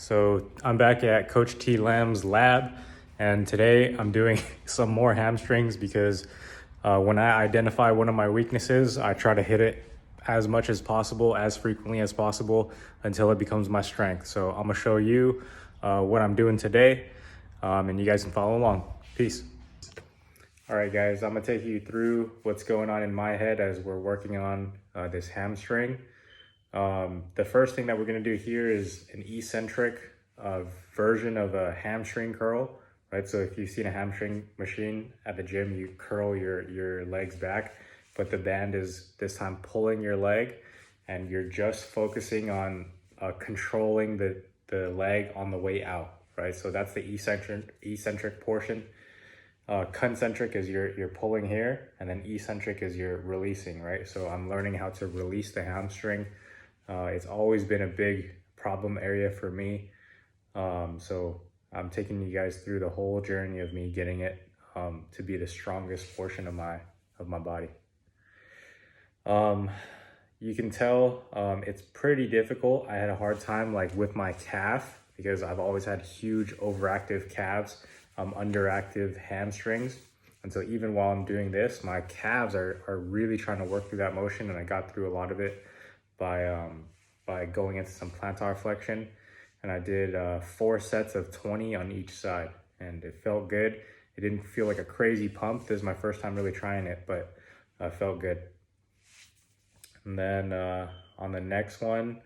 So I'm back at Coach T Lamb's lab, and today I'm doing some more hamstrings because when I identify one of my weaknesses, I try to hit it as much as possible, as frequently as possible, until it becomes my strength. So I'm gonna show you what I'm doing today, and you guys can follow along. Peace. All right, guys, I'm gonna take you through what's going on in my head as we're working on this hamstring. The first thing that we're gonna do here is an eccentric version of a hamstring curl, right? So if you've seen a hamstring machine at the gym, you curl your legs back, but the band is this time pulling your leg, and you're just focusing on controlling the leg on the way out, right? So that's the eccentric portion. Concentric is you're pulling here, and then eccentric is you're releasing, right? So I'm learning how to release the hamstring. It's always been a big problem area for me. So I'm taking you guys through the whole journey of me getting it to be the strongest portion of my body. You can tell it's pretty difficult. I had a hard time with my calf because I've always had huge overactive calves, underactive hamstrings. And so even while I'm doing this, my calves are really trying to work through that motion, and I got through a lot of it by going into some plantar flexion. And I did 4 sets of 20 on each side, and it felt good. It didn't feel like a crazy pump. This is my first time really trying it, but it felt good. And then on the next one,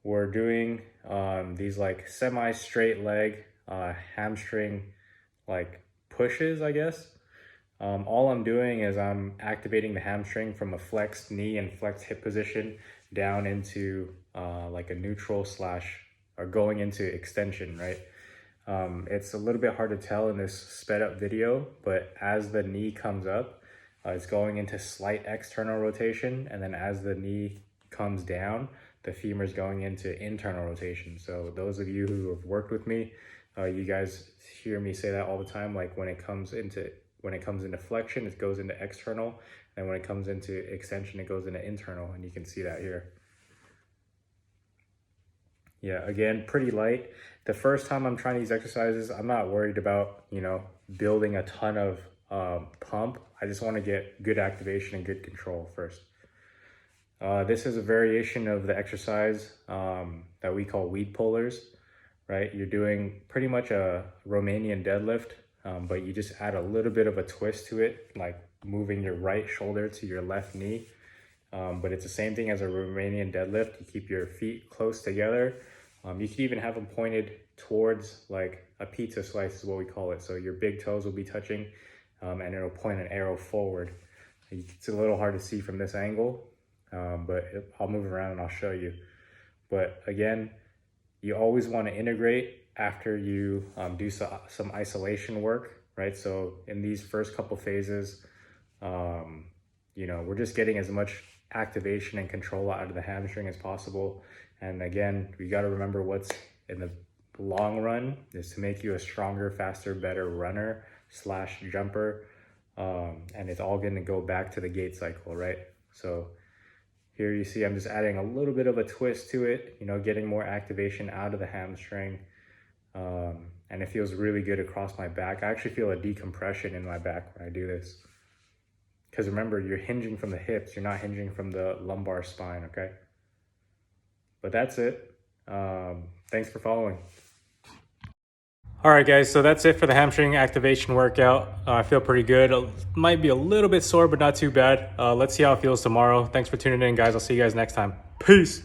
we're doing these semi-straight leg hamstring pushes, I guess. All I'm doing is I'm activating the hamstring from a flexed knee and flexed hip position down into a neutral or going into extension, right? It's a little bit hard to tell in this sped up video, but as the knee comes up, it's going into slight external rotation, and then as the knee comes down, the femur is going into internal rotation. So those of you who have worked with me, you guys hear me say that all the time. Like when it comes into flexion, it goes into external, and when it comes into extension, it goes into internal, and you can see that here. Yeah, again, pretty light. The first time I'm trying these exercises, I'm not worried about, building a ton of pump. I just want to get good activation and good control first. This is a variation of the exercise that we call weed pullers, right? You're doing pretty much a Romanian deadlift, but you just add a little bit of a twist to it, like moving your right shoulder to your left knee. But it's the same thing as a Romanian deadlift. You keep your feet close together. You could even have them pointed towards a pizza slice is what we call it. So your big toes will be touching, and it'll point an arrow forward. It's a little hard to see from this angle, but I'll move around and I'll show you. But again, you always want to integrate after you do some isolation work, right? So in these first couple phases, we're just getting as much activation and control out of the hamstring as possible. And again, we got to remember what's in the long run is to make you a stronger, faster, better runner / jumper. And it's all going to go back to the gait cycle, right? So here you see I'm just adding a little bit of a twist to it, getting more activation out of the hamstring. And it feels really good across my back. I actually feel a decompression in my back when I do this. Because remember, you're hinging from the hips, you're not hinging from the lumbar spine, okay? But that's it. Thanks for following. All right, guys, so that's it for the hamstring activation workout. I feel pretty good. It might be a little bit sore, but not too bad. Let's see how it feels tomorrow. Thanks for tuning in, guys. I'll see you guys next time. Peace.